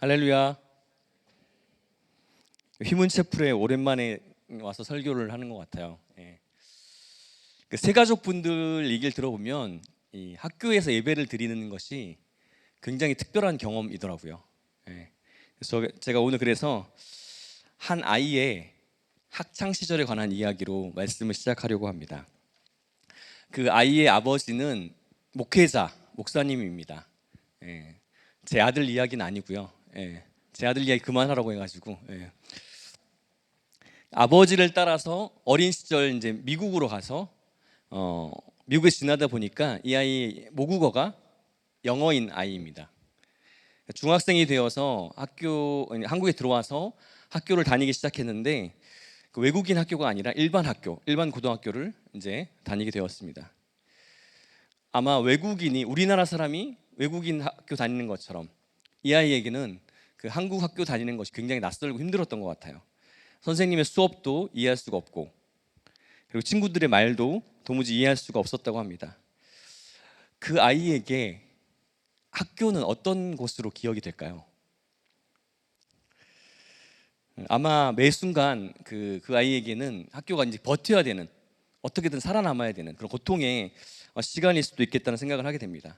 할렐루야. 휘문체풀에 오랜만에 와서 설교를 하는 것 같아요. 예. 그 새가족 분들 얘기를 들어보면 이 학교에서 예배를 드리는 것이 굉장히 특별한 경험이더라고요. 예. 그래서 제가 오늘 그래서 한 아이의 학창 시절에 관한 이야기로 말씀을 시작하려고 합니다. 그 아이의 아버지는 목회자, 목사님입니다. 예. 제 아들 이야기는 아니고요. 예. 제 아들 이야기 그만하라고 해가지고. 예. 아버지를 따라서 어린 시절 이제 미국으로 가서 미국에 지나다 보니까 이 아이 모국어가 영어인 아이입니다. 중학생이 되어서 한국에 들어와서 학교를 다니기 시작했는데 그 외국인 학교가 아니라 일반 학교, 일반 고등학교를 이제 다니게 되었습니다. 아마 외국인이 우리나라 사람이 외국인 학교 다니는 것처럼 이 아이에게는 그 한국 학교 다니는 것이 굉장히 낯설고 힘들었던 것 같아요. 선생님의 수업도 이해할 수가 없고 그리고 친구들의 말도 도무지 이해할 수가 없었다고 합니다. 그 아이에게 학교는 어떤 곳으로 기억이 될까요? 아마 매 순간 그 아이에게는 학교가 이제 버텨야 되는, 어떻게든 살아남아야 되는 그런 고통의 시간일 수도 있겠다는 생각을 하게 됩니다.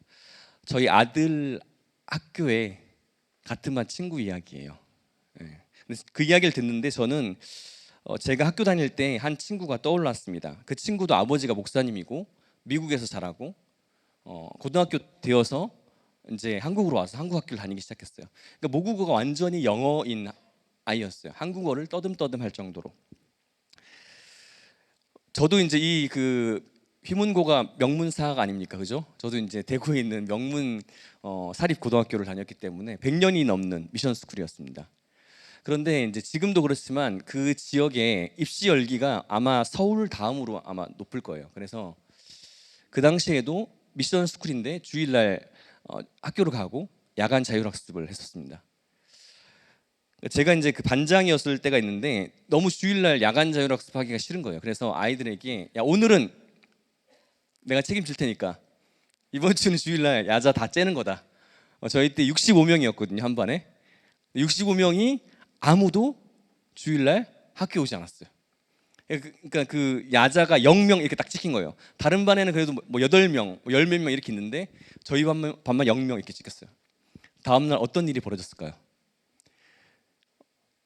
저희 아들 학교에 같은 반 친구 이야기예요. 그 이야기를 듣는데 저는 제가 학교 다닐 때 한 친구가 떠올랐습니다. 그 친구도 아버지가 목사님이고 미국에서 자라고 고등학교 되어서 이제 한국으로 와서 한국 학교를 다니기 시작했어요. 그러니까 모국어가 완전히 영어인 아이였어요. 한국어를 떠듬떠듬 할 정도로. 저도 이제 이 그 휘문고가 명문사가 아닙니까, 그죠? 저도 이제 대구에 있는 명문 사립 고등학교를 다녔기 때문에 100년이 넘는 미션 스쿨이었습니다. 그런데 이제 지금도 그렇지만 그 지역의 입시 열기가 아마 서울 다음으로 아마 높을 거예요. 그래서 그 당시에도 미션 스쿨인데 주일날 학교를 가고 야간 자율학습을 했었습니다. 제가 이제 그 반장이었을 때가 있는데 너무 주일날 야간 자율학습하기가 싫은 거예요. 그래서 아이들에게 야 오늘은 내가 책임질 테니까 이번 주는 주일날 야자 다 째는 거다. 저희 때 65명이었거든요 한 반에. 65명이 아무도 주일날 학교 오지 않았어요. 그러니까 그 야자가 0명 이렇게 딱 찍힌 거예요. 다른 반에는 그래도 뭐 8명, 10몇 명 이렇게 있는데 저희 반만 0명 이렇게 찍혔어요. 다음날 어떤 일이 벌어졌을까요?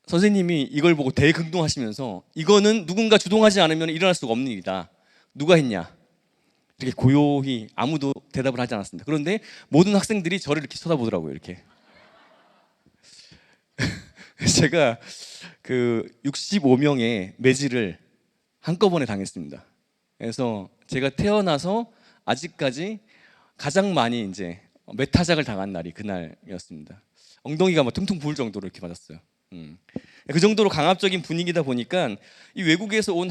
선생님이 이걸 보고 대긍동하시면서 이거는 누군가 주동하지 않으면 일어날 수가 없는 일이다. 누가 했냐? 이렇게 고요히 아무도 대답을 하지 않았습니다. 그런데 모든 학생들이 저를 이렇게 쳐다보더라고요. 이렇게. 제가 그 65명의 매질을 한꺼번에 당했습니다. 그래서 제가 태어나서 아직까지 가장 많이 이제 메타작을 당한 날이 그날이었습니다. 엉덩이가 막 퉁퉁 부을 정도로 이렇게 맞았어요. 그 정도로 강압적인 분위기다 보니까 이 외국에서 온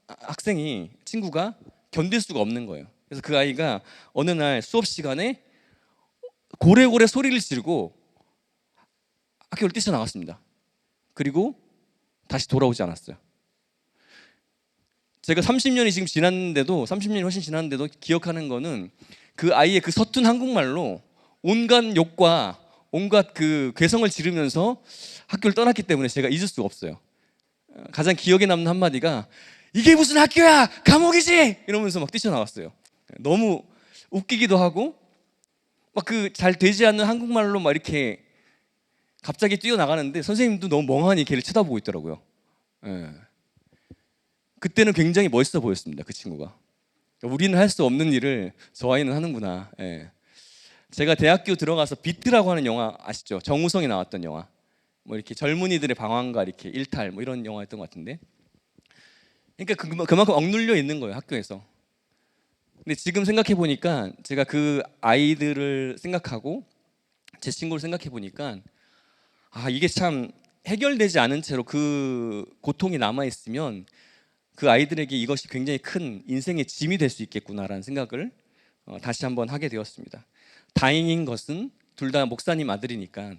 학생이 친구가 견딜 수가 없는 거예요. 그래서 그 아이가 어느 날 수업 시간에 고래고래 소리를 지르고 학교를 뛰쳐나갔습니다. 그리고 다시 돌아오지 않았어요. 제가 30년이 지금 지났는데도 30년이 훨씬 지났는데도 기억하는 거는 그 아이의 그 서툰 한국말로 온갖 욕과 온갖 그 괴성을 지르면서 학교를 떠났기 때문에 제가 잊을 수가 없어요. 가장 기억에 남는 한마디가 이게 무슨 학교야! 감옥이지! 이러면서 막 뛰쳐나왔어요. 너무 웃기기도 하고 막 그 잘 되지 않는 한국말로 막 이렇게 갑자기 뛰어나가는데 선생님도 너무 멍하니 걔를 쳐다보고 있더라고요. 예. 그때는 굉장히 멋있어 보였습니다. 그 친구가. 우리는 할 수 없는 일을 저 아이는 하는구나. 예. 제가 대학교 들어가서 비트라고 하는 영화 아시죠? 정우성이 나왔던 영화. 뭐 이렇게 젊은이들의 방황과 이렇게 일탈 뭐 이런 영화였던 것 같은데. 그러니까 그만큼 억눌려 있는 거예요, 학교에서. 근데 지금 생각해 보니까 제가 그 아이들을 생각하고 제 친구를 생각해 보니까 이게 참 해결되지 않은 채로 그 고통이 남아 있으면 그 아이들에게 이것이 굉장히 큰 인생의 짐이 될 수 있겠구나라는 생각을 다시 한번 하게 되었습니다. 다행인 것은 둘 다 목사님 아들이니까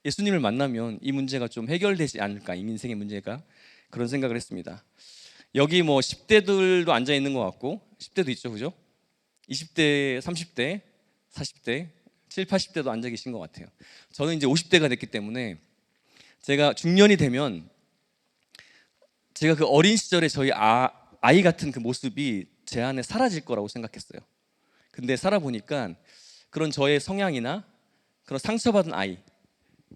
예수님을 만나면 이 문제가 좀 해결되지 않을까, 이 인생의 문제가. 그런 생각을 했습니다. 여기 뭐 10대들도 앉아 있는 것 같고 10대도 있죠, 그죠? 20대, 30대, 40대 7, 80대도 앉아 계신 것 같아요. 저는 이제 50대가 됐기 때문에 제가 중년이 되면 제가 그 어린 시절에 저희 아이 같은 그 모습이 제 안에 사라질 거라고 생각했어요. 근데 살아보니까 그런 저의 성향이나 그런 상처받은 아이,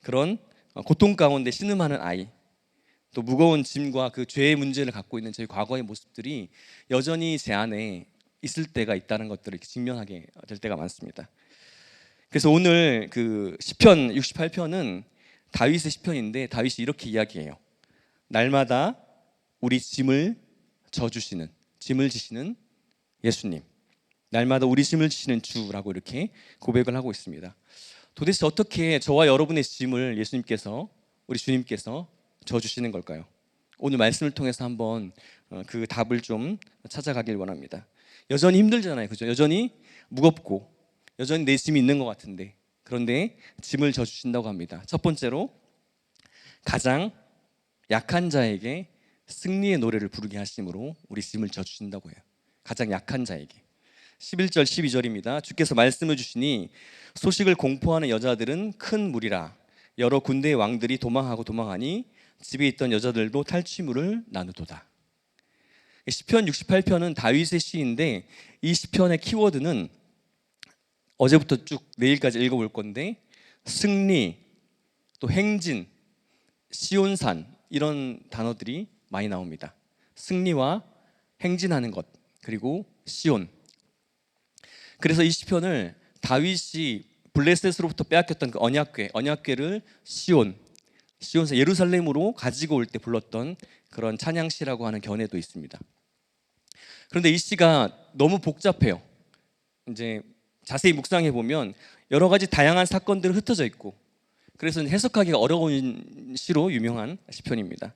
그런 고통 가운데 신음하는 아이, 또 무거운 짐과 그 죄의 문제를 갖고 있는 저희 과거의 모습들이 여전히 제 안에 있을 때가 있다는 것들을 직면하게 될 때가 많습니다. 그래서 오늘 그 시편 68편은 다윗의 시편인데 다윗이 이렇게 이야기해요. 날마다 우리 짐을 져주시는, 짐을 지시는 예수님, 날마다 우리 짐을 지시는 주라고 이렇게 고백을 하고 있습니다. 도대체 어떻게 저와 여러분의 짐을 예수님께서, 우리 주님께서 져주시는 걸까요? 오늘 말씀을 통해서 한번 그 답을 좀 찾아가길 원합니다. 여전히 힘들잖아요, 그죠? 여전히 무겁고 여전히 내 짐이 있는 것 같은데, 그런데 짐을 져주신다고 합니다. 첫 번째로 가장 약한 자에게 승리의 노래를 부르게 하심으로 우리 짐을 져주신다고 해요. 가장 약한 자에게. 11절 12절입니다. 주께서 말씀해 주시니 소식을 공포하는 여자들은 큰 무리라. 여러 군대의 왕들이 도망하고 도망하니 집에 있던 여자들도 탈취물을 나누도다. 시편 68편은 다윗의 시인데 이 시편의 키워드는 어제부터 쭉 내일까지 읽어볼 건데 승리, 또 행진, 시온산 이런 단어들이 많이 나옵니다. 승리와 행진하는 것, 그리고 시온. 그래서 이 시편을 다윗이 블레셋으로부터 빼앗겼던 그 언약궤를 시온에서 예루살렘으로 가지고 올 때 불렀던 그런 찬양시라고 하는 견해도 있습니다. 그런데 이 시가 너무 복잡해요. 이제 자세히 묵상해 보면 여러 가지 다양한 사건들이 흩어져 있고, 그래서 해석하기가 어려운 시로 유명한 시편입니다.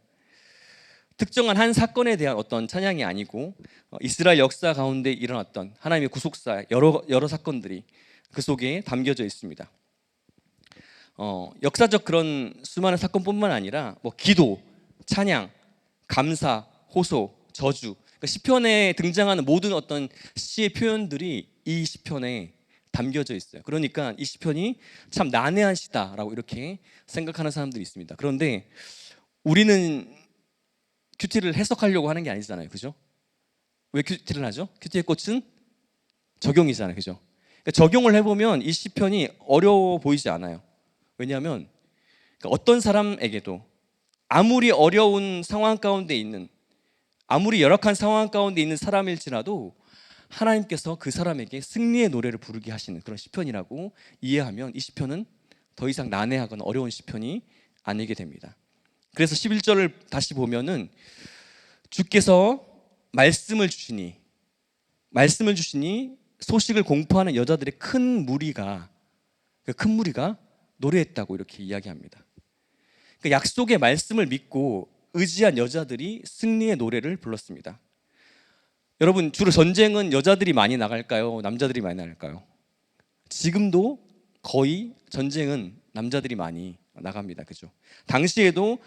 특정한 한 사건에 대한 어떤 찬양이 아니고 이스라엘 역사 가운데 일어났던 하나님의 구속사 여러 사건들이 그 속에 담겨져 있습니다. 역사적 그런 수많은 사건뿐만 아니라 뭐 기도, 찬양, 감사, 호소, 저주, 그러니까 시편에 등장하는 모든 어떤 시의 표현들이 이 시편에 담겨져 있어요. 그러니까 이 시편이 참 난해한 시다라고 이렇게 생각하는 사람들이 있습니다. 그런데 우리는 큐티를 해석하려고 하는 게 아니잖아요, 그죠? 왜 큐티를 하죠? 큐티의 꽃은 적용이잖아요, 그죠? 그러니까 적용을 해보면 이 시편이 어려워 보이지 않아요. 왜냐하면 어떤 사람에게도 아무리 어려운 상황 가운데 있는, 아무리 열악한 상황 가운데 있는 사람일지라도 하나님께서 그 사람에게 승리의 노래를 부르게 하시는 그런 시편이라고 이해하면 이 시편은 더 이상 난해하거나 어려운 시편이 아니게 됩니다. 그래서 11절을 다시 보면은 주께서 말씀을 주시니 소식을 공포하는 여자들의 큰 무리가 노래했다고 이렇게 이야기합니다. 그러니까 약속의 말씀을 믿고 의지한 여자들이 승리의 노래를 불렀습니다. 여러분, 주로 전쟁은 여자들이 많이 나갈까요? 남자들이 많이 나갈까요? 지금도 거의 전쟁은 남자들이 많이 나갑니다. 그죠? 당시에도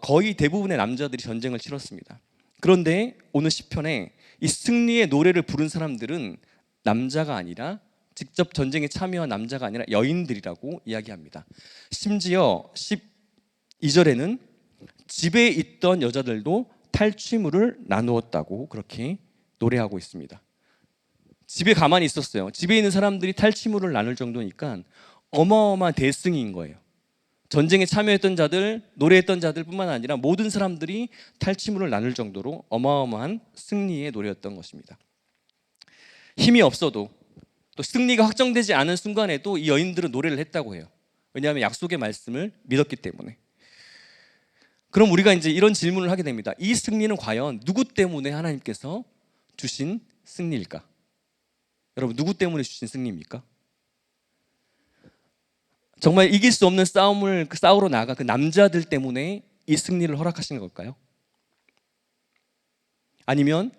거의 대부분의 남자들이 전쟁을 치렀습니다. 그런데 오늘 시편에 이 승리의 노래를 부른 사람들은 남자가 아니라, 직접 전쟁에 참여한 남자가 아니라 여인들이라고 이야기합니다. 심지어 12절에는 집에 있던 여자들도 탈취물을 나누었다고 그렇게 노래하고 있습니다. 집에 가만히 있었어요. 집에 있는 사람들이 탈취물을 나눌 정도니까 어마어마한 대승인 거예요. 전쟁에 참여했던 자들, 노래했던 자들뿐만 아니라 모든 사람들이 탈취물을 나눌 정도로 어마어마한 승리의 노래였던 것입니다. 힘이 없어도, 또 승리가 확정되지 않은 순간에도 이 여인들은 노래를 했다고 해요. 왜냐하면 약속의 말씀을 믿었기 때문에. 그럼 우리가 이제 이런 질문을 하게 됩니다. 이 승리는 과연 누구 때문에 하나님께서 주신 승리일까? 여러분, 누구 때문에 주신 승리입니까? 정말 이길 수 없는 싸움을 싸우러 나가 그 남자들 때문에 이 승리를 허락하신 걸까요? 아니면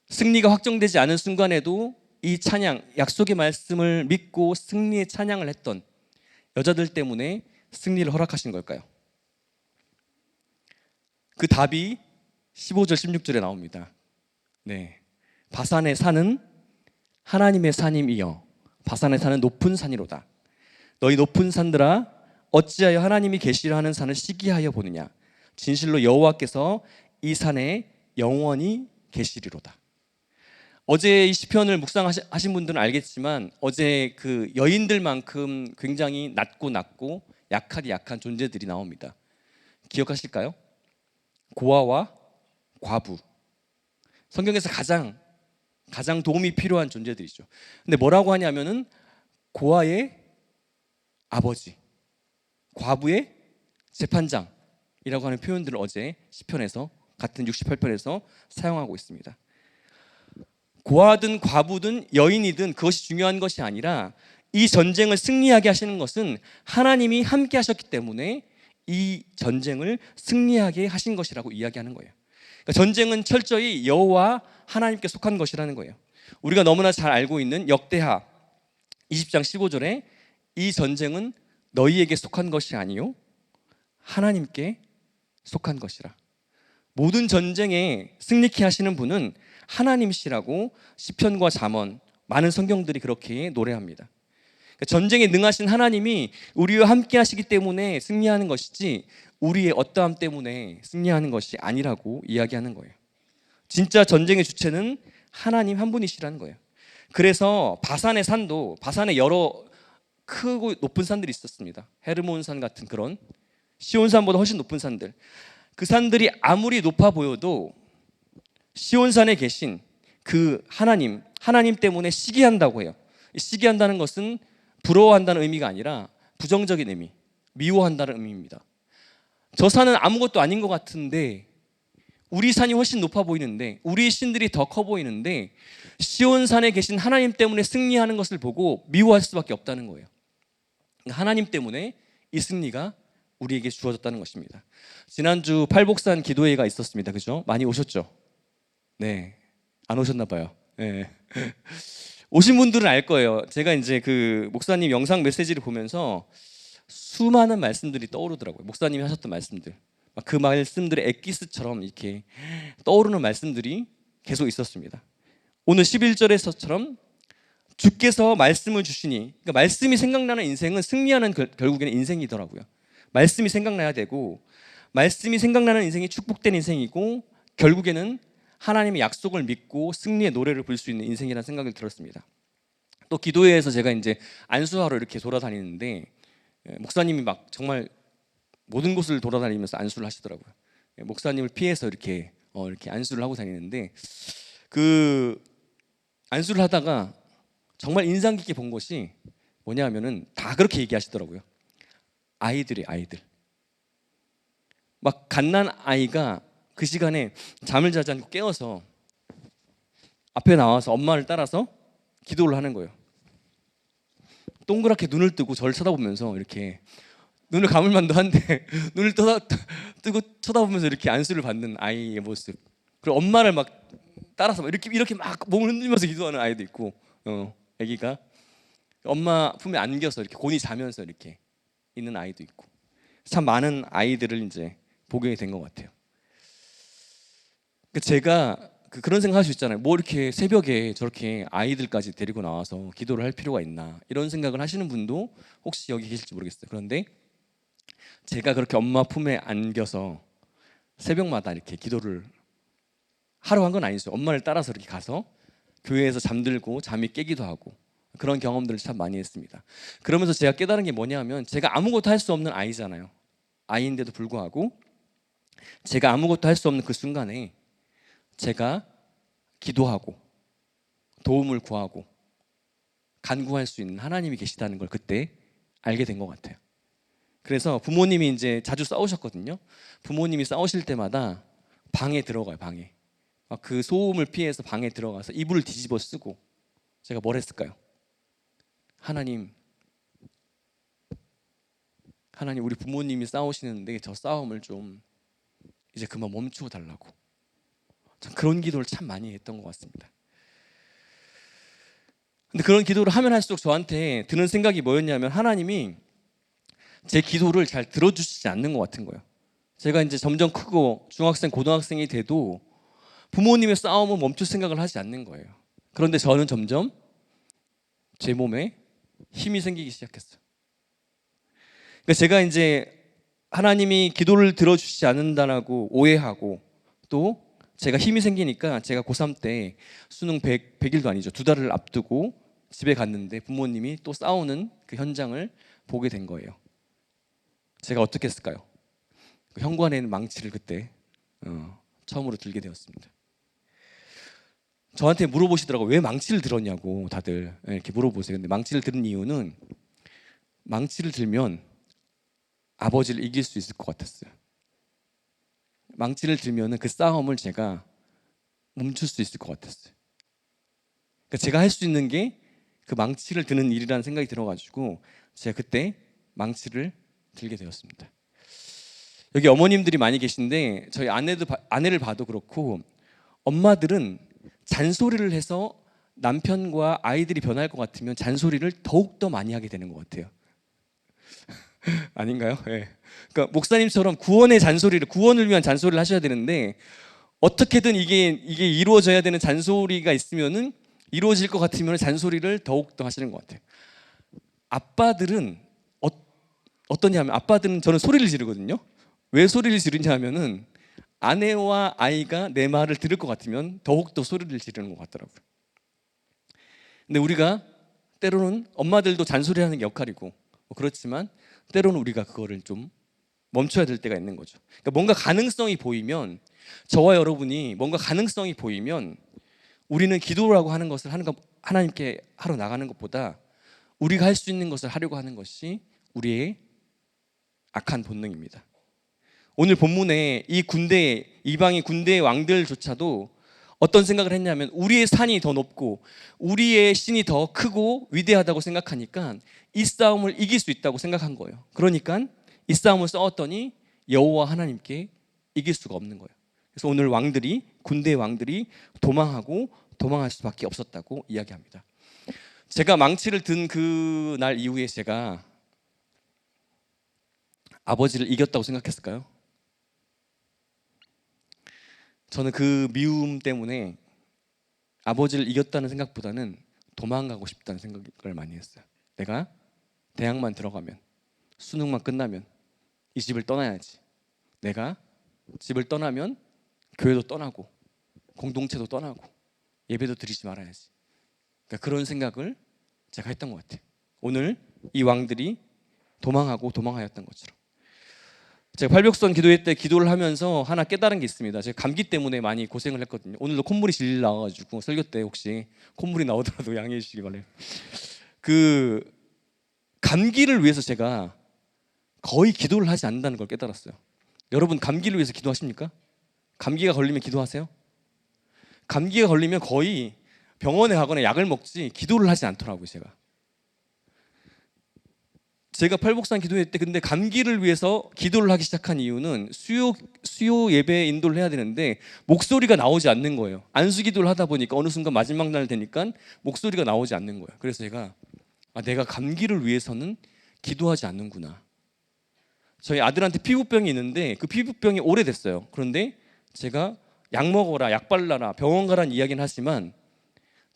승리가 확정되지 않은 순간에도 이 찬양, 약속의 말씀을 믿고 승리의 찬양을 했던 여자들 때문에 승리를 허락하신 걸까요? 그 답이 15절 16절에 나옵니다. 네, 바산의 산은 하나님의 산임이여 바산의 산은 높은 산이로다. 너희 높은 산들아 어찌하여 하나님이 계시려 하는 산을 시기하여 보느냐. 진실로 여호와께서 이 산에 영원히 계시리로다. 어제 이 시편을 묵상하신 분들은 알겠지만 어제 그 여인들만큼 굉장히 낮고 약하디 약한 존재들이 나옵니다. 기억하실까요? 고아와 과부. 성경에서 가장 도움이 필요한 존재들이죠. 근데 뭐라고 하냐면은 고아의 아버지, 과부의 재판장이라고 하는 표현들을 어제 시편에서 같은 68편에서 사용하고 있습니다. 고아든 과부든 여인이든 그것이 중요한 것이 아니라 이 전쟁을 승리하게 하시는 것은 하나님이 함께 하셨기 때문에 이 전쟁을 승리하게 하신 것이라고 이야기하는 거예요. 그러니까 전쟁은 철저히 여호와 하나님께 속한 것이라는 거예요. 우리가 너무나 잘 알고 있는 역대하 20장 15절에 이 전쟁은 너희에게 속한 것이 아니요 하나님께 속한 것이라. 모든 전쟁에 승리케 하시는 분은 하나님이시라고 시편과 잠언, 많은 성경들이 그렇게 노래합니다. 그러니까 전쟁에 능하신 하나님이 우리와 함께 하시기 때문에 승리하는 것이지 우리의 어떠함 때문에 승리하는 것이 아니라고 이야기하는 거예요. 진짜 전쟁의 주체는 하나님 한 분이시라는 거예요. 그래서 바산의 산도, 바산에 여러 크고 높은 산들이 있었습니다. 헤르몬산 같은 그런 시온산보다 훨씬 높은 산들, 그 산들이 아무리 높아 보여도 시온산에 계신 그 하나님 때문에 시기한다고 해요. 시기한다는 것은 부러워한다는 의미가 아니라 부정적인 의미, 미워한다는 의미입니다. 저 산은 아무것도 아닌 것 같은데, 우리 산이 훨씬 높아 보이는데, 우리 신들이 더 커 보이는데 시온산에 계신 하나님 때문에 승리하는 것을 보고 미워할 수밖에 없다는 거예요. 하나님 때문에 이 승리가 우리에게 주어졌다는 것입니다. 지난주 팔복산 기도회가 있었습니다. 그죠? 많이 오셨죠? 네, 안 오셨나 봐요. 네. 오신 분들은 알 거예요. 제가 이제 그 목사님 영상 메시지를 보면서 수많은 말씀들이 떠오르더라고요. 목사님이 하셨던 말씀들, 그 말씀들의 엑기스처럼 이렇게 떠오르는 말씀들이 계속 있었습니다. 오늘 11절에서처럼 주께서 말씀을 주시니, 그러니까 말씀이 생각나는 인생은 승리하는 결국에는 인생이더라고요. 말씀이 생각나야 되고, 말씀이 생각나는 인생이 축복된 인생이고, 결국에는 하나님의 약속을 믿고 승리의 노래를 부를 수 있는 인생이라는 생각을 들었습니다. 또 기도회에서 제가 이제 안수하러 이렇게 돌아다니는데 목사님이 막 정말 모든 곳을 돌아다니면서 안수를 하시더라고요. 목사님을 피해서 이렇게 안수를 하고 다니는데, 그 안수를 하다가 정말 인상 깊게 본 것이 뭐냐면은 다 그렇게 얘기하시더라고요. 아이들. 막 갓난 아이가 그 시간에 잠을 자지 않고 깨어서 앞에 나와서 엄마를 따라서 기도를 하는 거예요. 동그랗게 눈을 뜨고 저를 쳐다보면서 이렇게 눈을 감을 만도 한데 눈을 뜨고 쳐다보면서 이렇게 안수를 받는 아이의 모습. 그리고 엄마를 막 따라서 이렇게 막 몸을 흔들면서 기도하는 아이도 있고, 아기가 엄마 품에 안겨서 이렇게 곤히 자면서 이렇게 있는 아이도 있고, 참 많은 아이들을 이제 보게 된 것 같아요. 제가 그런 생각할 수 있잖아요. 뭐 이렇게 새벽에 저렇게 아이들까지 데리고 나와서 기도를 할 필요가 있나, 이런 생각을 하시는 분도 혹시 여기 계실지 모르겠어요. 그런데 제가 그렇게 엄마 품에 안겨서 새벽마다 이렇게 기도를 하러 간 건 아니죠. 엄마를 따라서 이렇게 가서 교회에서 잠들고 잠이 깨기도 하고, 그런 경험들을 참 많이 했습니다. 그러면서 제가 깨달은 게 뭐냐면, 제가 아무것도 할 수 없는 아이잖아요. 아이인데도 불구하고 제가 아무것도 할 수 없는 그 순간에 제가 기도하고 도움을 구하고 간구할 수 있는 하나님이 계시다는 걸 그때 알게 된 것 같아요. 그래서 부모님이 이제 자주 싸우셨거든요. 부모님이 싸우실 때마다 방에 들어가요. 방에 막 그 소음을 피해서 방에 들어가서 이불을 뒤집어 쓰고 제가 뭘 했을까요? 하나님, 우리 부모님이 싸우시는데 저 싸움을 좀 이제 그만 멈추어 달라고, 참 그런 기도를 참 많이 했던 것 같습니다. 근데 그런 기도를 하면 할수록 저한테 드는 생각이 뭐였냐면, 하나님이 제 기도를 잘 들어주시지 않는 것 같은 거예요. 제가 이제 점점 크고 중학생, 고등학생이 돼도 부모님의 싸움은 멈출 생각을 하지 않는 거예요. 그런데 저는 점점 제 몸에 힘이 생기기 시작했어요. 그러니까 제가 이제 하나님이 기도를 들어주시지 않는다라고 오해하고, 또 제가 힘이 생기니까 제가 고3 때 수능 100일도 아니죠, 2달을 앞두고 집에 갔는데 부모님이 또 싸우는 그 현장을 보게 된 거예요. 제가 어떻게 했을까요? 그 현관에 있는 망치를 그때 처음으로 들게 되었습니다. 저한테 물어보시더라고요. 왜 망치를 들었냐고 다들 이렇게 물어보세요. 근데 망치를 들은 이유는, 망치를 들면 아버지를 이길 수 있을 것 같았어요. 망치를 들면 그 싸움을 제가 멈출 수 있을 것 같았어요. 그러니까 제가 할 수 있는 게 그 망치를 드는 일이라는 생각이 들어가지고 제가 그때 망치를 들게 되었습니다. 여기 어머님들이 많이 계신데 저희 아내를 봐도 그렇고, 엄마들은 잔소리를 해서 남편과 아이들이 변할 것 같으면 잔소리를 더욱더 많이 하게 되는 것 같아요. 아닌가요? 네. 그러니까 목사님처럼 구원을 위한 잔소리를 하셔야 되는데, 어떻게든 이게 이루어져야 되는 잔소리가 있으면은, 이루어질 것 같으면 잔소리를 더욱더 하시는 것 같아요. 아빠들은 어떠냐면, 아빠들은 저는 소리를 지르거든요. 왜 소리를 지르냐 하면은, 아내와 아이가 내 말을 들을 것 같으면 더욱더 소리를 지르는 것 같더라고요. 근데 우리가 때로는, 엄마들도 잔소리하는 게 역할이고 그렇지만 때로는 우리가 그거를 좀 멈춰야 될 때가 있는 거죠. 그러니까 뭔가 가능성이 보이면, 저와 여러분이 뭔가 가능성이 보이면 우리는 기도라고 하는 것을 하나님께 하러 나가는 것보다 우리가 할 수 있는 것을 하려고 하는 것이 우리의 악한 본능입니다. 오늘 본문에 이방의 군대의 왕들조차도 어떤 생각을 했냐면, 우리의 산이 더 높고 우리의 신이 더 크고 위대하다고 생각하니까 이 싸움을 이길 수 있다고 생각한 거예요. 그러니까 이 싸움을 싸웠더니 여호와 하나님께 이길 수가 없는 거예요. 그래서 오늘 군대의 왕들이 도망할 수밖에 없었다고 이야기합니다. 제가 망치를 든 그 날 이후에 제가 아버지를 이겼다고 생각했을까요? 저는 그 미움 때문에 아버지를 이겼다는 생각보다는 도망가고 싶다는 생각을 많이 했어요. 내가 대학만 들어가면, 수능만 끝나면 이 집을 떠나야지. 내가 집을 떠나면 교회도 떠나고 공동체도 떠나고 예배도 드리지 말아야지. 그러니까 그런 생각을 제가 했던 것 같아요. 오늘 이 왕들이 도망하였던 것처럼. 제가 팔복선 기도회 때 기도를 하면서 하나 깨달은 게 있습니다. 제가 감기 때문에 많이 고생을 했거든요. 오늘도 콧물이 질질 나와가지고 설교 때 혹시 콧물이 나오더라도 양해해 주시기 바래요. 그 감기를 위해서 제가 거의 기도를 하지 않는다는 걸 깨달았어요. 여러분, 감기를 위해서 기도하십니까? 감기가 걸리면 기도하세요? 감기가 걸리면 거의 병원에 가거나 약을 먹지 기도를 하지 않더라고요. 제가 팔복산 기도회 때 근데 감기를 위해서 기도를 하기 시작한 이유는, 수요 예배 인도를 해야 되는데 목소리가 나오지 않는 거예요. 안수 기도를 하다 보니까 어느 순간 마지막 날 되니까 목소리가 나오지 않는 거예요. 그래서 제가 내가 감기를 위해서는 기도하지 않는구나. 저희 아들한테 피부병이 있는데 그 피부병이 오래됐어요. 그런데 제가 약 먹어라, 약 발라라, 병원 가라는 이야기는 하지만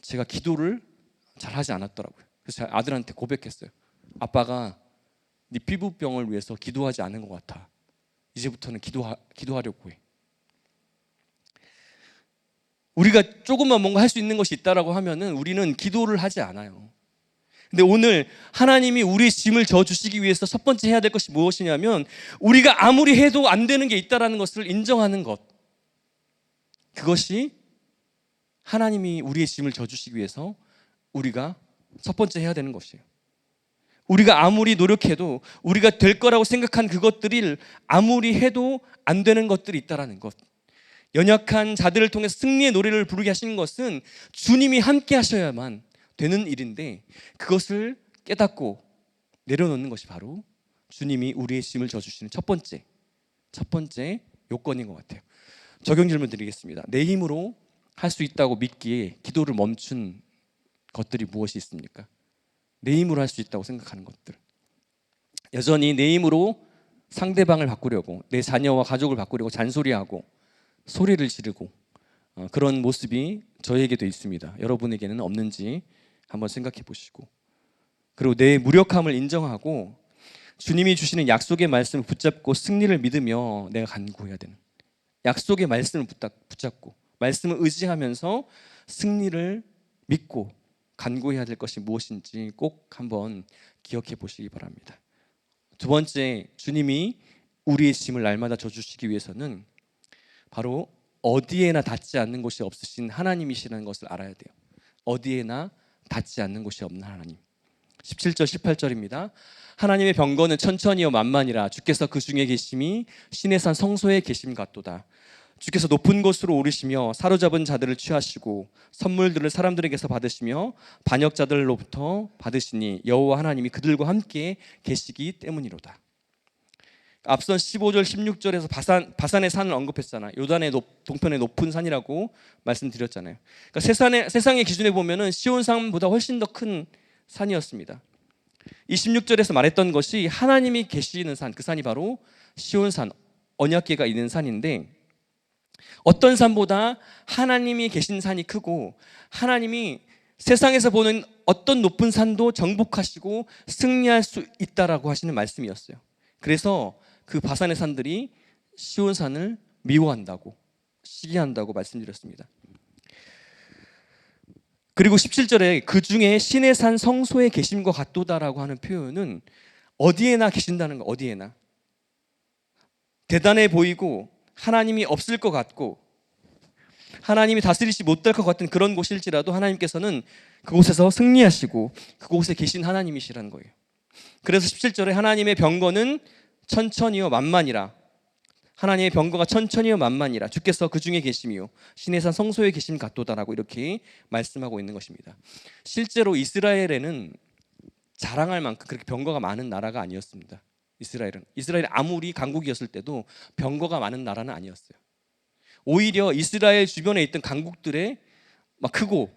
제가 기도를 잘 하지 않았더라고요. 그래서 제가 아들한테 고백했어요. 아빠가 네 피부병을 위해서 기도하지 않은 것 같아. 이제부터는 기도하려고 해. 우리가 조금만 뭔가 할 수 있는 것이 있다라고 하면은 우리는 기도를 하지 않아요. 근데 오늘 하나님이 우리의 짐을 져주시기 위해서 첫 번째 해야 될 것이 무엇이냐면, 우리가 아무리 해도 안 되는 게 있다라는 것을 인정하는 것. 그것이 하나님이 우리의 짐을 져주시기 위해서 우리가 첫 번째 해야 되는 것이에요. 우리가 아무리 노력해도, 우리가 될 거라고 생각한 그것들을 아무리 해도 안 되는 것들이 있다라는 것. 연약한 자들을 통해서 승리의 노래를 부르게 하시는 것은 주님이 함께 하셔야만 되는 일인데, 그것을 깨닫고 내려놓는 것이 바로 주님이 우리의 짐을 져주시는 첫 번째 요건인 것 같아요. 적용 질문 드리겠습니다. 내 힘으로 할 수 있다고 믿기에 기도를 멈춘 것들이 무엇이 있습니까? 내 힘으로 할 수 있다고 생각하는 것들. 여전히 내 힘으로 상대방을 바꾸려고, 내 자녀와 가족을 바꾸려고 잔소리하고 소리를 지르고 그런 모습이 저에게도 있습니다. 여러분에게는 없는지 한번 생각해 보시고, 그리고 내 무력함을 인정하고 주님이 주시는 약속의 말씀을 붙잡고 승리를 믿으며 내가 간구해야 되는, 약속의 말씀을 붙잡고 말씀을 의지하면서 승리를 믿고 간구해야 될 것이 무엇인지 꼭 한번 기억해 보시기 바랍니다. 두 번째, 주님이 우리의 짐을 날마다 져주시기 위해서는 바로 어디에나 닿지 않는 곳이 없으신 하나님이시라는 것을 알아야 돼요. 어디에나 닿지 않는 곳이 없는 하나님. 17절 18절입니다. 하나님의 병거는 천천히요 만만이라 주께서 그 중에 계심이 신의 산 성소에 계심 같도다. 주께서 높은 곳으로 오르시며 사로잡은 자들을 취하시고 선물들을 사람들에게서 받으시며 반역자들로부터 받으시니 여호와 하나님이 그들과 함께 계시기 때문이로다. 앞선 15절 16절에서 바산의 산을 언급했잖아요. 요단의 동편의 높은 산이라고 말씀드렸잖아요. 그러니까 세상의 기준에 보면은 시온산보다 훨씬 더 큰 산이었습니다. 이 16절에서 말했던 것이 하나님이 계시는 산, 그 산이 바로 시온산, 언약궤가 있는 산인데, 어떤 산보다 하나님이 계신 산이 크고 하나님이 세상에서 보는 어떤 높은 산도 정복하시고 승리할 수 있다라고 하시는 말씀이었어요. 그래서 그 바산의 산들이 시온산을 미워한다고, 시기한다고 말씀드렸습니다. 그리고 17절에 그 중에 신의 산 성소에 계심과 같도다라고 하는 표현은 어디에나 계신다는 거, 어디에나. 대단해 보이고 하나님이 없을 것 같고 하나님이 다스리지 못할 것 같은 그런 곳일지라도 하나님께서는 그곳에서 승리하시고 그곳에 계신 하나님이시라는 거예요. 그래서 17절에 하나님의 병거는 천천히요 만만이라, 하나님의 병거가 천천히요 만만이라 주께서 그 중에 계심이요 신의 산 성소에 계심 같도다라고 이렇게 말씀하고 있는 것입니다. 실제로 이스라엘에는 자랑할 만큼 그렇게 병거가 많은 나라가 아니었습니다. 이스라엘이 아무리 강국이었을 때도 병거가 많은 나라는 아니었어요. 오히려 이스라엘 주변에 있던 강국들에 막 크고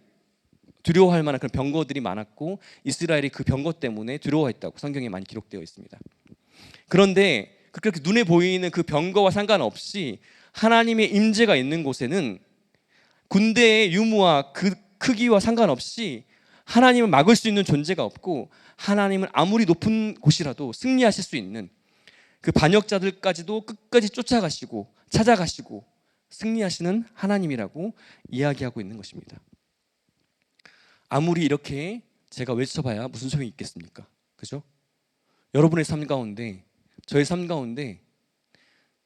두려워할 만한 그런 병거들이 많았고 이스라엘이 그 병거 때문에 두려워했다고 성경에 많이 기록되어 있습니다. 그런데 그렇게 눈에 보이는 그 병거와 상관없이 하나님의 임재가 있는 곳에는 군대의 유무와 그 크기와 상관없이 하나님을 막을 수 있는 존재가 없고, 하나님은 아무리 높은 곳이라도 승리하실 수 있는 그 반역자들까지도 끝까지 쫓아가시고 찾아가시고 승리하시는 하나님이라고 이야기하고 있는 것입니다. 아무리 이렇게 제가 외쳐봐야 무슨 소용이 있겠습니까? 그죠? 여러분의 삶 가운데, 저의 삶 가운데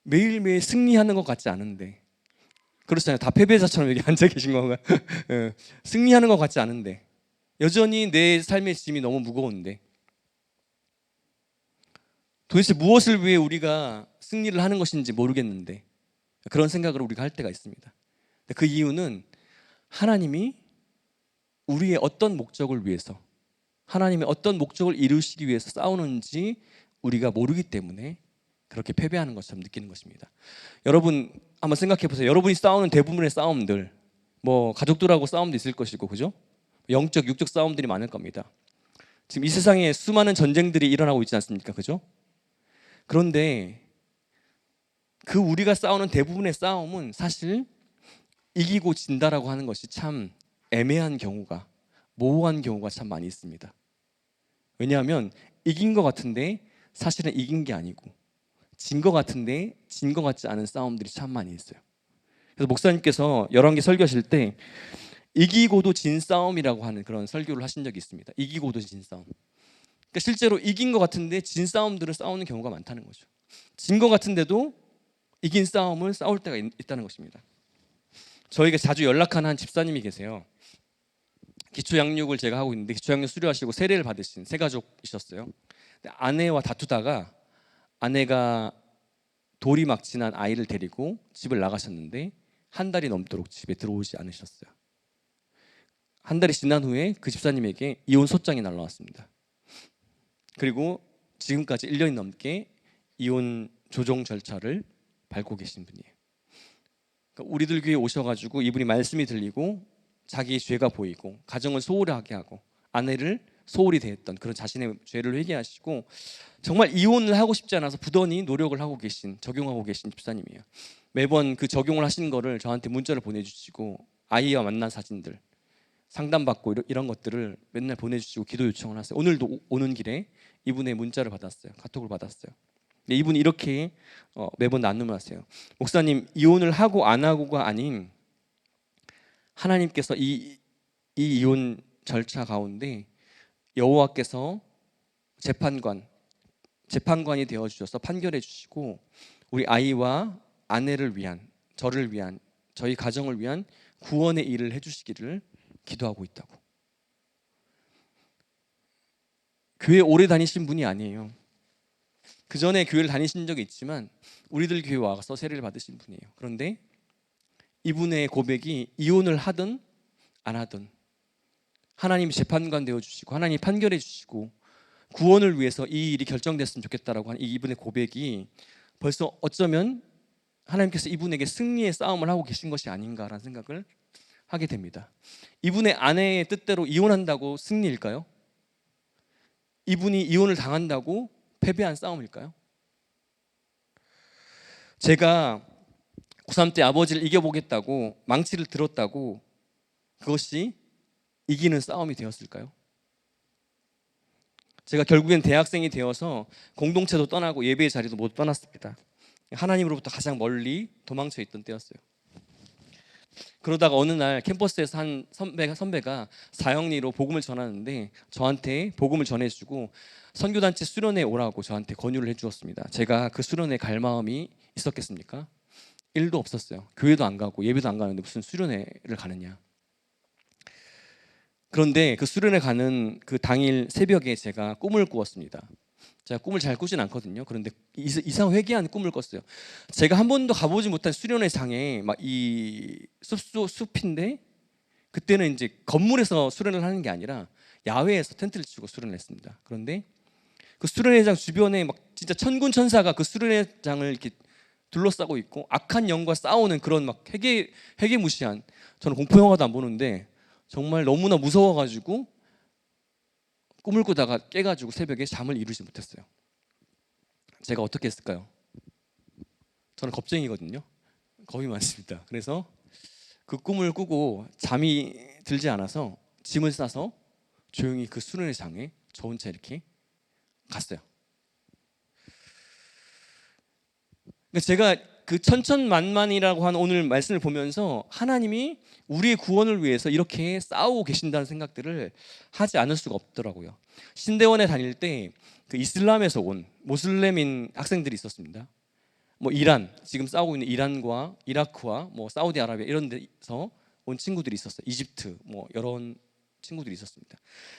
매일매일 승리하는 것 같지 않은데, 그렇잖아요. 다 패배자처럼 여기 앉아 계신 건가요? 승리하는 것 같지 않은데, 여전히 내 삶의 짐이 너무 무거운데, 도대체 무엇을 위해 우리가 승리를 하는 것인지 모르겠는데 그런 생각을 우리가 할 때가 있습니다. 그 이유는 하나님이 우리의 어떤 목적을 위해서, 하나님의 어떤 목적을 이루시기 위해서 싸우는지 우리가 모르기 때문에 그렇게 패배하는 것처럼 느끼는 것입니다. 여러분 한번 생각해 보세요. 여러분이 싸우는 대부분의 싸움들, 뭐 가족들하고 싸움도 있을 것이고, 그죠? 영적, 육적 싸움들이 많을 겁니다. 지금 이 세상에 수많은 전쟁들이 일어나고 있지 않습니까? 그죠? 그런데 그 우리가 싸우는 대부분의 싸움은 사실 이기고 진다라고 하는 것이 참 애매한 경우가, 모호한 경우가 참 많이 있습니다. 왜냐하면 이긴 것 같은데 사실은 이긴 게 아니고, 진 것 같은데 진 것 같지 않은 싸움들이 참 많이 있어요. 그래서 목사님께서 열왕기 설교하실 때 이기고도 진 싸움이라고 하는 그런 설교를 하신 적이 있습니다. 이기고도 진 싸움. 그러니까 실제로 이긴 것 같은데 진 싸움들을 싸우는 경우가 많다는 거죠. 진 것 같은데도 이긴 싸움을 싸울 때가 있다는 것입니다. 저희가 자주 연락하는 한 집사님이 계세요. 기초양육을 제가 하고 있는데 기초양육 수료하시고 세례를 받으신 세 가족이셨어요. 아내와 다투다가 아내가 돌이 막 지난 아이를 데리고 집을 나가셨는데 한 달이 넘도록 집에 들어오지 않으셨어요. 한 달이 지난 후에 그 집사님에게 이혼 소장이 날라왔습니다. 그리고 지금까지 1년이 넘게 이혼 조정 절차를 밟고 계신 분이에요. 그러니까 우리들 교회에 오셔가지고 이분이 말씀이 들리고 자기의 죄가 보이고 가정을 소홀하게 하고 아내를 소홀히 대했던 그런 자신의 죄를 회개하시고 정말 이혼을 하고 싶지 않아서 부단히 노력을 하고 계신, 적용하고 계신 집사님이에요. 매번 그 적용을 하신 거를 저한테 문자를 보내주시고 아이와 만난 사진들, 상담받고 이런 것들을 맨날 보내주시고 기도 요청을 하세요. 오늘도 오는 길에 이분의 문자를 받았어요. 카톡을 받았어요. 이분이 이렇게 매번 나눔을 하세요. 목사님, 이혼을 하고 안 하고가 아닌 하나님께서 이 이혼 절차 가운데 여호와께서 재판관이 되어 주셔서 판결해 주시고 우리 아이와 아내를 위한, 저를 위한, 저희 가정을 위한 구원의 일을 해주시기를 기도하고 있다고. 교회 오래 다니신 분이 아니에요. 그 전에 교회를 다니신 적이 있지만 우리들 교회 와서 세례를 받으신 분이에요. 그런데 이분의 고백이 이혼을 하든 안 하든 하나님이 재판관 되어주시고 하나님이 판결해 주시고 구원을 위해서 이 일이 결정됐으면 좋겠다라고 하는 이분의 고백이 벌써 어쩌면 하나님께서 이분에게 승리의 싸움을 하고 계신 것이 아닌가라는 생각을 하게 됩니다. 이분의 아내의 뜻대로 이혼한다고 승리일까요? 이분이 이혼을 당한다고 패배한 싸움일까요? 제가 고3 때 아버지를 이겨보겠다고 망치를 들었다고 그것이 이기는 싸움이 되었을까요? 제가 결국엔 대학생이 되어서 공동체도 떠나고 예배의 자리도 못 떠났습니다. 하나님으로부터 가장 멀리 도망쳐 있던 때였어요. 그러다가 어느 날 캠퍼스에서 한 선배가 사형리로 복음을 전하는데 저한테 복음을 전해주고 선교단체 수련회 오라고 저한테 권유를 해주었습니다. 제가 그 수련회 갈 마음이 있었겠습니까? 1도 없었어요. 교회도 안 가고 예배도 안 가는데 무슨 수련회를 가느냐. 그런데 그 수련회 가는 그 당일 새벽에 제가 꿈을 꾸었습니다. 제가 꿈을 잘 꾸진 않거든요. 그런데 이상 회개한 꿈을 꿨어요. 제가 한 번도 가보지 못한 수련회장에 막 이 숲인데 그때는 이제 건물에서 수련을 하는 게 아니라 야외에서 텐트를 치고 수련을 했습니다. 그런데 그 수련회장 주변에 막 진짜 천군 천사가 그 수련회장을 이렇게 둘러싸고 있고 악한 영과 싸우는 그런 막 회개무시한, 저는 공포 영화도 안 보는데 정말 너무나 무서워가지고 꿈을 꾸다가 깨가지고 새벽에 잠을 이루지 못했어요. 제가 어떻게 했을까요? 저는 겁쟁이거든요. 겁이 많습니다. 그래서 그 꿈을 꾸고 잠이 들지 않아서 짐을 싸서 조용히 그 수련회장에 저 혼자 이렇게 갔어요. 제가 그 천천만만이라고 한 오늘 말씀을 보면서 하나님이 우리의 구원을 위해서 이렇게 싸우고 계신다는 생각들을 하지 않을 수가 없더라고요. 신대원에 다닐 때 그 이슬람에서 온 모슬렘인 학생들이 있었습니다. 뭐 이란, 지금 싸우고 있는 이란과 이라크와 뭐 사우디아라비아 이런 데서 온 친구들이 있었어요. 이집트 뭐 여러 친구들이 있었습니다.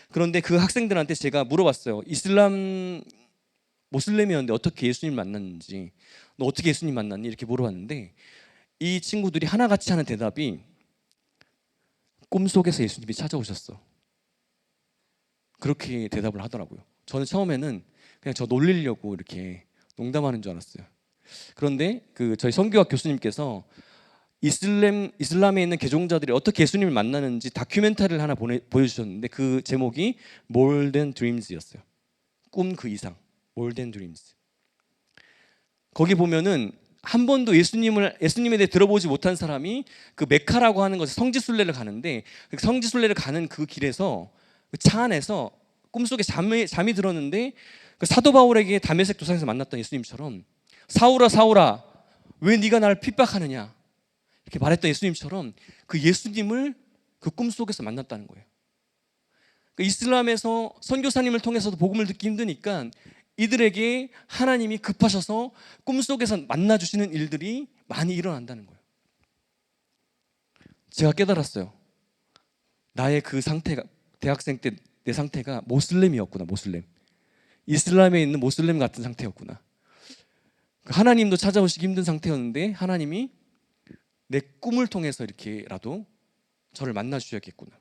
그런데 그 학생들한테 제가 물어봤어요. 이슬람 모슬렘이었는데 어떻게 예수님 만났는지, 너 어떻게 예수님 만났니? 이렇게 물어봤는데 이 친구들이 하나같이 하는 대답이 꿈속에서 예수님이 찾아오셨어. 그렇게 대답을 하더라고요. 저는 처음에는 그냥 저 놀리려고 이렇게 농담하는 줄 알았어요. 그런데 그 저희 선교학 교수님께서 이슬람에 있는 개종자들이 어떻게 예수님을 만나는지 다큐멘터리를 하나 보여주셨는데 그 제목이 More Than Dreams였어요. 꿈 그 이상, More Than Dreams. 거기 보면은 한 번도 예수님에 대해 들어보지 못한 사람이 그 메카라고 하는 곳에 성지순례를 가는데 그 성지순례를 가는 그 길에서 그 차 안에서 꿈속에 잠이 들었는데 그 사도 바울에게 다메섹 도상에서 만났던 예수님처럼 사울아 사울아 왜 네가 나를 핍박하느냐 이렇게 말했던 예수님처럼 그 예수님을 그 꿈속에서 만났다는 거예요. 그 이슬람에서 선교사님을 통해서도 복음을 듣기 힘드니까 이들에게 하나님이 급하셔서 꿈속에서 만나주시는 일들이 많이 일어난다는 거예요. 제가 깨달았어요. 나의 그 상태가, 대학생 때 내 상태가 모슬렘이었구나. 모슬렘, 이슬람에 있는 모슬렘 같은 상태였구나. 하나님도 찾아오시기 힘든 상태였는데 하나님이 내 꿈을 통해서 이렇게라도 저를 만나 주셔야겠구나.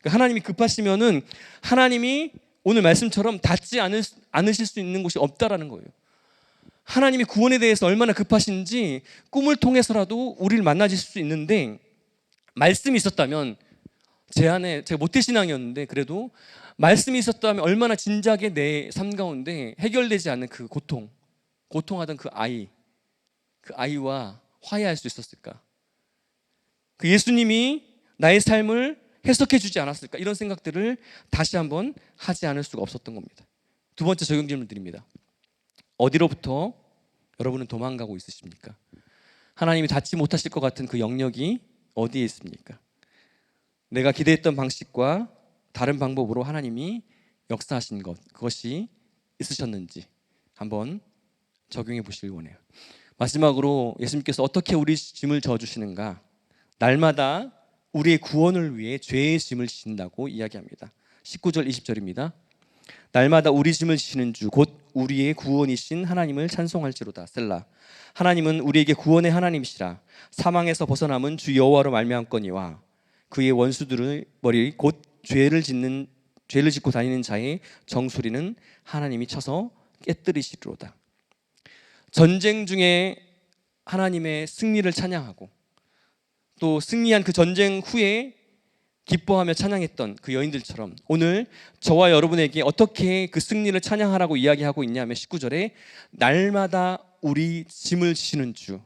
하나님이 급하시면은 하나님이 오늘 말씀처럼 닿지 않으실 수 있는 곳이 없다라는 거예요. 하나님이 구원에 대해서 얼마나 급하신지 꿈을 통해서라도 우리를 만나실 수 있는데, 말씀이 있었다면, 제 안에 제가 모태신앙이었는데 그래도 말씀이 있었다면 얼마나 진작에 내 삶 가운데 해결되지 않는 그 고통하던 그 아이와 화해할 수 있었을까. 그 예수님이 나의 삶을 해석해 주지 않았을까? 이런 생각들을 다시 한번 하지 않을 수가 없었던 겁니다. 두 번째 적용 질문 드립니다. 어디로부터 여러분은 도망가고 있으십니까? 하나님이 닿지 못하실 것 같은 그 영역이 어디에 있습니까? 내가 기대했던 방식과 다른 방법으로 하나님이 역사하신 것, 그것이 있으셨는지 한번 적용해 보시길 원해요. 마지막으로 예수님께서 어떻게 우리 짐을 져주시는가? 날마다 우리의 구원을 위해 죄의 짐을 지신다고 이야기합니다. 19절 20절입니다. 날마다 우리 짐을 지시는 주 곧 우리의 구원이신 하나님을 찬송할지로다. 셀라. 하나님은 우리에게 구원의 하나님이시라. 사망에서 벗어남은 주 여호와로 말미암거니와 그의 원수들의 머리 곧 죄를 짓고 다니는 자의 정수리는 하나님이 쳐서 깨뜨리시리로다. 전쟁 중에 하나님의 승리를 찬양하고 또 승리한 그 전쟁 후에 기뻐하며 찬양했던 그 여인들처럼 오늘 저와 여러분에게 어떻게 그 승리를 찬양하라고 이야기하고 있냐면 19절에 날마다 우리 짐을 지시는 주,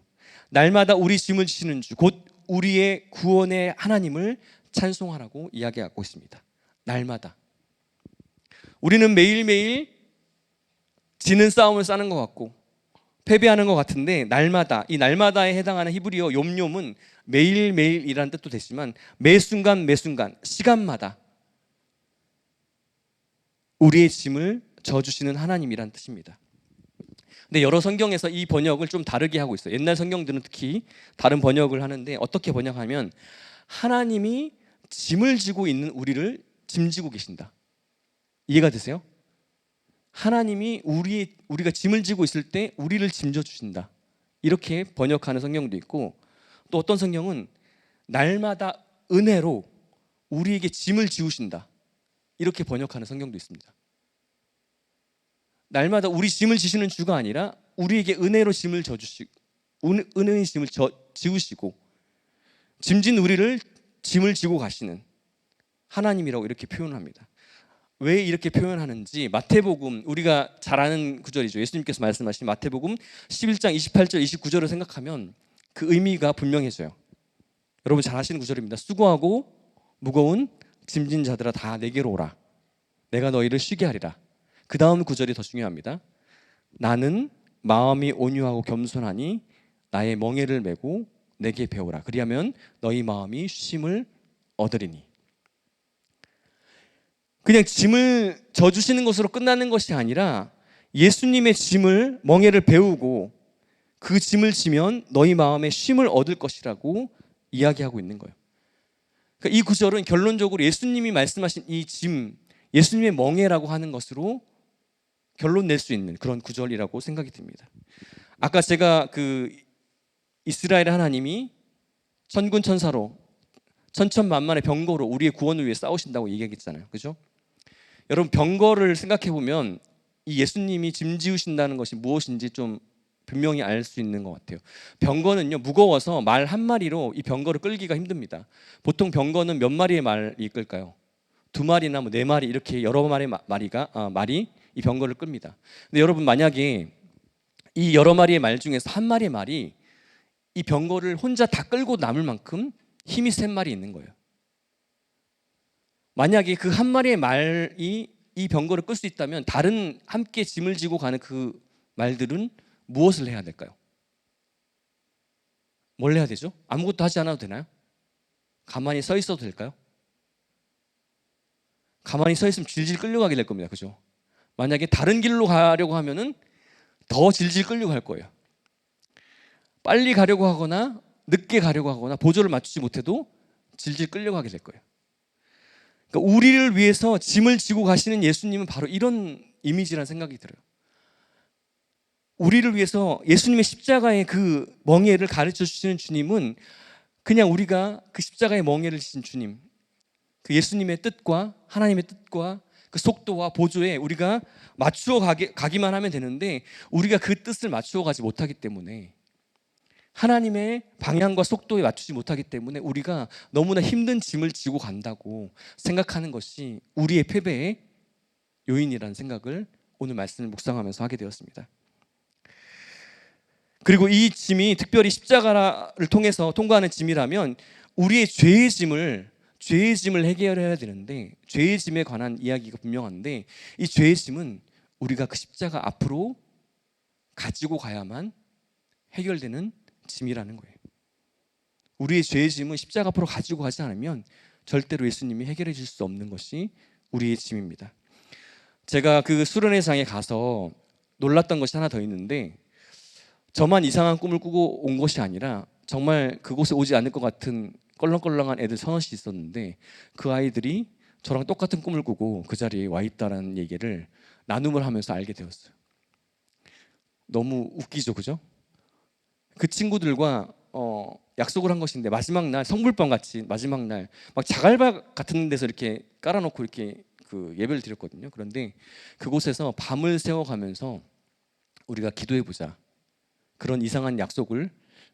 날마다 우리 짐을 지시는 주, 곧 우리의 구원의 하나님을 찬송하라고 이야기하고 있습니다. 날마다. 우리는 매일매일 지는 싸움을 싸는 것 같고 패배하는 것 같은데 날마다, 이 날마다에 해당하는 히브리어 욤욤은 매일매일이라는 뜻도 되지만 매순간 매순간 시간마다 우리의 짐을 져주시는 하나님이란 뜻입니다. 근데 여러 성경에서 이 번역을 좀 다르게 하고 있어요. 옛날 성경들은 특히 다른 번역을 하는데 어떻게 번역하면 하나님이 짐을 지고 있는 우리를 짐지고 계신다. 이해가 되세요? 하나님이 우리가 짐을 지고 있을 때 우리를 짐져 주신다. 이렇게 번역하는 성경도 있고 또 어떤 성경은 날마다 은혜로 우리에게 짐을 지우신다. 이렇게 번역하는 성경도 있습니다. 날마다 우리 짐을 지시는 주가 아니라 우리에게 은혜로 짐을 져주시고 은혜의 짐을 지우시고 짐진 우리를 짐을 지고 가시는 하나님이라고 이렇게 표현합니다. 왜 이렇게 표현하는지 마태복음, 우리가 잘 아는 구절이죠. 예수님께서 말씀하신 마태복음 11장 28절 29절을 생각하면 그 의미가 분명해져요. 여러분 잘 아시는 구절입니다. 수고하고 무거운 짐진 자들아 다 내게로 오라. 내가 너희를 쉬게 하리라. 그 다음 구절이 더 중요합니다. 나는 마음이 온유하고 겸손하니 나의 멍에를 메고 내게 배우라. 그리하면 너희 마음이 쉼을 얻으리니. 그냥 짐을 져주시는 것으로 끝나는 것이 아니라 예수님의 짐을 멍에를 배우고 그 짐을 지면 너희 마음에 쉼을 얻을 것이라고 이야기하고 있는 거예요. 그러니까 이 구절은 결론적으로 예수님이 말씀하신 이 짐, 예수님의 멍에라고 하는 것으로 결론 낼 수 있는 그런 구절이라고 생각이 듭니다. 아까 제가 그 이스라엘 하나님이 천군천사로 천천만만의 병거로 우리의 구원을 위해 싸우신다고 얘기했잖아요. 그죠? 여러분 병거를 생각해 보면 이 예수님이 짐지우신다는 것이 무엇인지 좀 분명히 알 수 있는 것 같아요. 병거는요 무거워서 말 한 마리로 이 병거를 끌기가 힘듭니다. 보통 병거는 몇 마리의 말이 끌까요? 두 마리나 뭐 네 마리 이렇게 여러 마리의 말이 이 병거를 끕니다. 근데 여러분 만약에 이 여러 마리의 말 중에서 한 마리의 말이 이 병거를 혼자 다 끌고 남을 만큼 힘이 센 말이 있는 거예요. 만약에 그 한 마리의 말이 이 병거를 끌 수 있다면 다른 함께 짐을 지고 가는 그 말들은 무엇을 해야 될까요? 뭘 해야 되죠? 아무것도 하지 않아도 되나요? 가만히 서 있어도 될까요? 가만히 서 있으면 질질 끌려가게 될 겁니다. 그죠? 만약에 다른 길로 가려고 하면은 더 질질 끌려갈 거예요. 빨리 가려고 하거나 늦게 가려고 하거나 보조를 맞추지 못해도 질질 끌려가게 될 거예요. 그러니까 우리를 위해서 짐을 지고 가시는 예수님은 바로 이런 이미지라는 생각이 들어요. 우리를 위해서 예수님의 십자가의 그 멍에를 가르쳐 주시는 주님은 그냥 우리가 그 십자가의 멍에를 지신 주님, 그 예수님의 뜻과 하나님의 뜻과 그 속도와 보조에 우리가 맞추어 가기만 하면 되는데 우리가 그 뜻을 맞추어 가지 못하기 때문에 하나님의 방향과 속도에 맞추지 못하기 때문에 우리가 너무나 힘든 짐을 지고 간다고 생각하는 것이 우리의 패배의 요인이라는 생각을 오늘 말씀을 묵상하면서 하게 되었습니다. 그리고 이 짐이 특별히 십자가를 통해서 통과하는 짐이라면 우리의 죄의 짐을 죄의 짐을 해결해야 되는데 죄의 짐에 관한 이야기가 분명한데 이 죄의 짐은 우리가 그 십자가 앞으로 가지고 가야만 해결되는 짐이라는 거예요. 우리의 죄의 짐은 십자가 앞으로 가지고 가지 않으면 절대로 예수님이 해결해 줄 수 없는 것이 우리의 짐입니다. 제가 그 수련회 장에 가서 놀랐던 것이 하나 더 있는데 저만 이상한 꿈을 꾸고 온 것이 아니라 정말 그곳에 오지 않을 것 같은 껄렁껄렁한 애들 서너씩 있었는데 그 아이들이 저랑 똑같은 꿈을 꾸고 그 자리에 와 있다는 얘기를 나눔을 하면서 알게 되었어요. 너무 웃기죠, 그죠? 그 친구들과 약속을 한 것인데 마지막 날 성불밤 같이 마지막 날 막 자갈밭 같은 데서 이렇게 깔아놓고 이렇게 그 예배를 드렸거든요. 그런데 그곳에서 밤을 새워가면서 우리가 기도해 보자 그런 이상한 약속을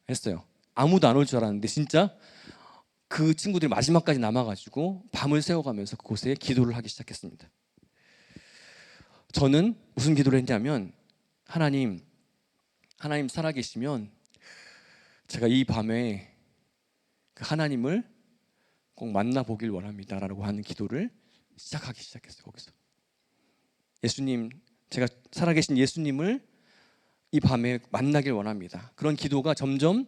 했어요. 아무도 안 올 줄 알았는데 진짜 그 친구들이 마지막까지 남아가지고 밤을 새워가면서 그곳에 기도를 하기 시작했습니다. 저는 무슨 기도를 했냐면 하나님 살아계시면 제가 이 밤에 그 하나님을 꼭 만나보길 원합니다라고 하는 기도를 시작했어요. 거기서 예수님, 제가 살아계신 예수님을 이 밤에 만나길 원합니다. 그런 기도가 점점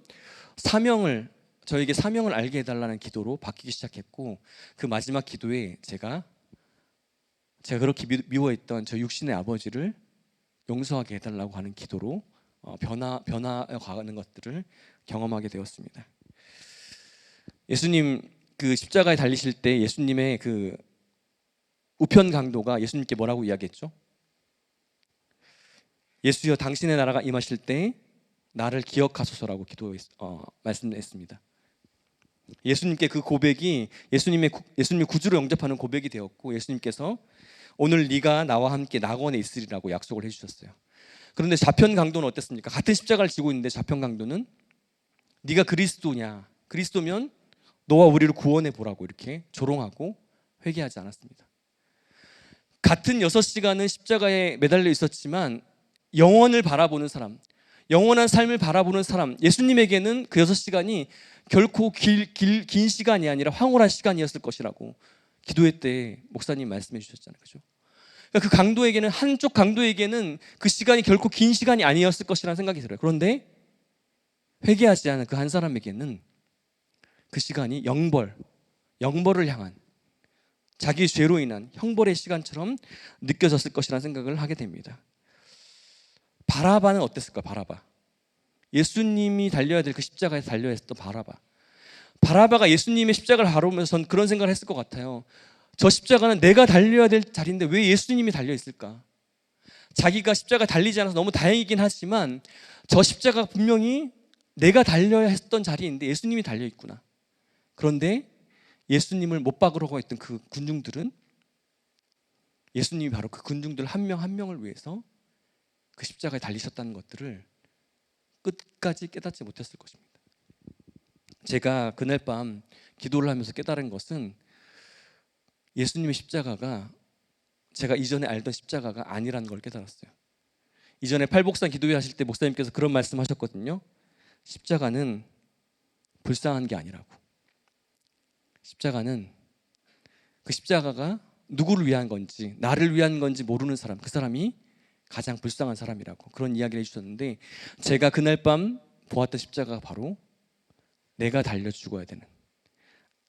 저에게 사명을 알게 해달라는 기도로 바뀌기 시작했고 그 마지막 기도에 제가 그렇게 미워했던 저 육신의 아버지를 용서하게 해달라고 하는 기도로 변화해 가는 것들을 경험하게 되었습니다. 예수님 그 십자가에 달리실 때 예수님의 그 우편 강도가 예수님께 뭐라고 이야기했죠? 예수여 당신의 나라가 임하실 때 나를 기억하소서라고 말씀했습니다. 예수님께 그 고백이 예수님의 구주로 영접하는 고백이 되었고 예수님께서 오늘 네가 나와 함께 낙원에 있으리라고 약속을 해주셨어요. 그런데 좌편 강도는 어땠습니까? 같은 십자가를 지고 있는데 좌편 강도는 네가 그리스도냐? 그리스도면 너와 우리를 구원해 보라고 이렇게 조롱하고 회개하지 않았습니다. 같은 6시간은 십자가에 매달려 있었지만 영원을 바라보는 사람, 영원한 삶을 바라보는 사람, 예수님에게는 그 6시간이 결코 긴 시간이 아니라 황홀한 시간이었을 것이라고 기도회 때 목사님 말씀해 주셨잖아요. 그죠? 그러니까 그 강도에게는 한쪽 강도에게는 그 시간이 결코 긴 시간이 아니었을 것이라는 생각이 들어요. 그런데 회개하지 않은 그 한 사람에게는 그 시간이 영벌을 향한 자기 죄로 인한 형벌의 시간처럼 느껴졌을 것이라는 생각을 하게 됩니다. 바라바는 어땠을까? 예수님이 달려야 될 그 십자가에 달려야 했던 바라바가 예수님의 십자가를 바라보면서 전 그런 생각을 했을 것 같아요. 저 십자가는 내가 달려야 될 자리인데 왜 예수님이 달려 있을까? 자기가 십자가 달리지 않아서 너무 다행이긴 하지만 저 십자가 분명히 내가 달려야 했던 자리인데 예수님이 달려 있구나. 그런데 예수님을 못 박으려고 했던 그 군중들은 예수님이 바로 그 군중들 한 명 한 명을 위해서 그 십자가에 달리셨다는 것들을 끝까지 깨닫지 못했을 것입니다. 제가 그날 밤 기도를 하면서 깨달은 것은 예수님의 십자가가 제가 이전에 알던 십자가가 아니라는 걸 깨달았어요. 이전에 팔복산 기도회 하실 때 목사님께서 그런 말씀 하셨거든요. 십자가는 불쌍한 게 아니라고. 십자가는 그 십자가가 누구를 위한 건지 나를 위한 건지 모르는 사람, 그 사람이 가장 불쌍한 사람이라고 그런 이야기를 해주셨는데 제가 그날 밤 보았던 십자가가 바로 내가 달려 죽어야 되는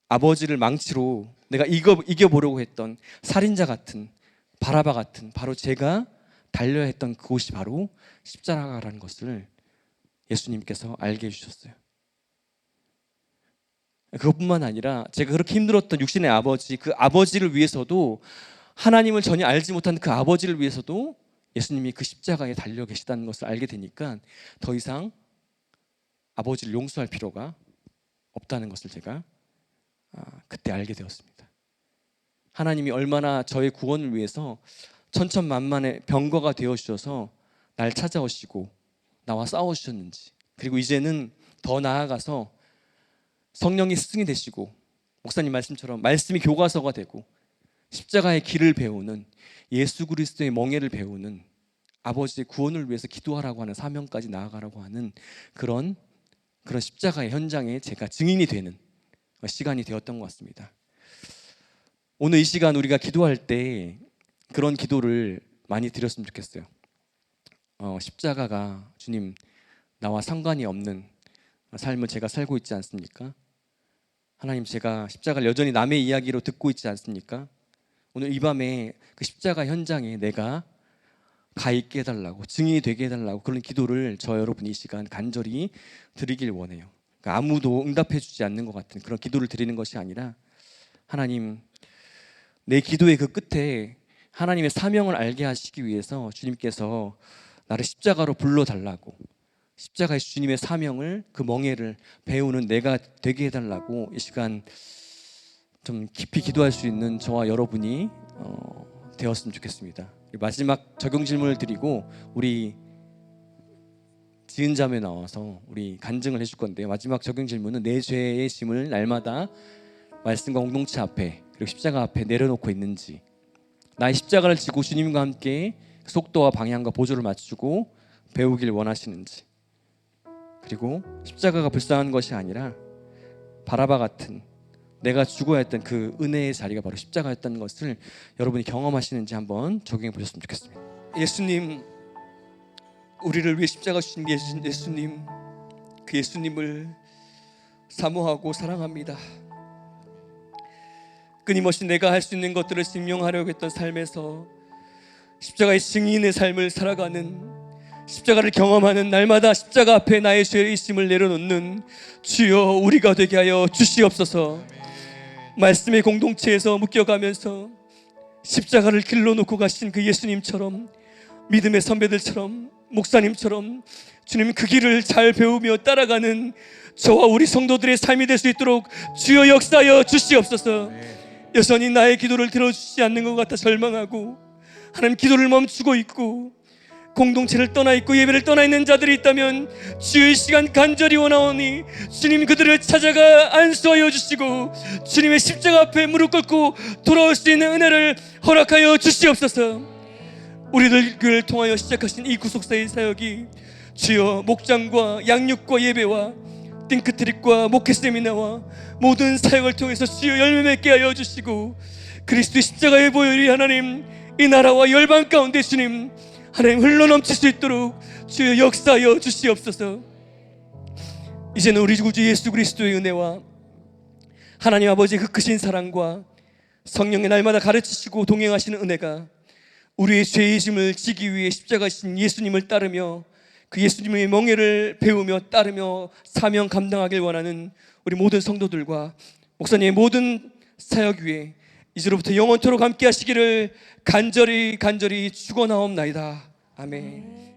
아버지를 망치로 내가 이겨보려고 했던 살인자 같은 바라바 같은 바로 제가 달려야 했던 그곳이 바로 십자가라는 것을 예수님께서 알게 해주셨어요. 그것뿐만 아니라 제가 그렇게 힘들었던 육신의 아버지, 그 아버지를 위해서도 하나님을 전혀 알지 못한 그 아버지를 위해서도 예수님이 그 십자가에 달려 계시다는 것을 알게 되니까 더 이상 아버지를 용서할 필요가 없다는 것을 제가 그때 알게 되었습니다. 하나님이 얼마나 저의 구원을 위해서 천천만만의 병거가 되어주셔서 날 찾아오시고 나와 싸워주셨는지, 그리고 이제는 더 나아가서 성령이 스승이 되시고 목사님 말씀처럼 말씀이 교과서가 되고 십자가의 길을 배우는 예수 그리스도의 멍에를 배우는 아버지의 구원을 위해서 기도하라고 하는 사명까지 나아가라고 하는 그런 십자가의 현장에 제가 증인이 되는 시간이 되었던 것 같습니다. 오늘 이 시간 우리가 기도할 때 그런 기도를 많이 드렸으면 좋겠어요. 십자가가 주님 나와 상관이 없는 삶을 제가 살고 있지 않습니까? 하나님, 제가 십자가를 여전히 남의 이야기로 듣고 있지 않습니까? 오늘 이 밤에 그 십자가 현장에 내가 가 있게 해달라고, 증인이 되게 해달라고, 그런 기도를 저 여러분이 이 시간 간절히 드리길 원해요. 그러니까 아무도 응답해 주지 않는 것 같은 그런 기도를 드리는 것이 아니라, 하나님, 내 기도의 그 끝에 하나님의 사명을 알게 하시기 위해서 주님께서 나를 십자가로 불러달라고, 십자가의 주님의 사명을, 그 멍에를 배우는 내가 되게 해달라고 이 시간 좀 깊이 기도할 수 있는 저와 여러분이 되었으면 좋겠습니다. 마지막 적용 질문을 드리고 우리 지은 자매 나와서 우리 간증을 해줄 건데요. 마지막 적용 질문은 내 죄의 짐을 날마다 말씀과 공동체 앞에 그리고 십자가 앞에 내려놓고 있는지, 나의 십자가를 지고 주님과 함께 속도와 방향과 보조를 맞추고 배우길 원하시는지, 그리고 십자가가 불쌍한 것이 아니라 바라바 같은 내가 죽어야 했던 그 은혜의 자리가 바로 십자가였다는 것을 여러분이 경험하시는지 한번 적용해 보셨으면 좋겠습니다. 예수님, 우리를 위해 십자가 주신 예수님, 그 예수님을 사모하고 사랑합니다. 끊임없이 내가 할 수 있는 것들을 증명하려고 했던 삶에서 십자가의 증인의 삶을 살아가는, 십자가를 경험하는, 날마다 십자가 앞에 나의 죄의 짐을 내려놓는 주여 우리가 되게 하여 주시옵소서. 말씀의 공동체에서 묶여가면서 십자가를 길러 놓고 가신 그 예수님처럼, 믿음의 선배들처럼, 목사님처럼 주님 그 길을 잘 배우며 따라가는 저와 우리 성도들의 삶이 될 수 있도록 주여 역사하여 주시옵소서. 여전히 나의 기도를 들어주시지 않는 것 같아 절망하고, 하나님 기도를 멈추고 있고 공동체를 떠나 있고 예배를 떠나 있는 자들이 있다면 주의 시간 간절히 원하오니 주님 그들을 찾아가 안수하여 주시고 주님의 십자가 앞에 무릎 꿇고 돌아올 수 있는 은혜를 허락하여 주시옵소서. 우리들을 통하여 시작하신 이 구속사의 사역이 주여 목장과 양육과 예배와 띵크트릭과 목회 세미나와 모든 사역을 통해서 주여 열매 맺게 하여 주시고, 그리스도의 십자가의 보혈이 하나님 이 나라와 열방 가운데 주님 하나님 흘러넘칠 수 있도록 주여 역사하여 주시옵소서. 이제는 우리 구주 예수 그리스도의 은혜와 하나님 아버지의 그 크신 사랑과 성령의 날마다 가르치시고 동행하시는 은혜가 우리의 죄의 짐을 지기 위해 십자가신 예수님을 따르며 그 예수님의 멍에를 배우며 따르며 사명 감당하길 원하는 우리 모든 성도들과 목사님의 모든 사역 위에 이제로부터 영원토록 함께 하시기를 간절히 축원하옵나이다. 아멘.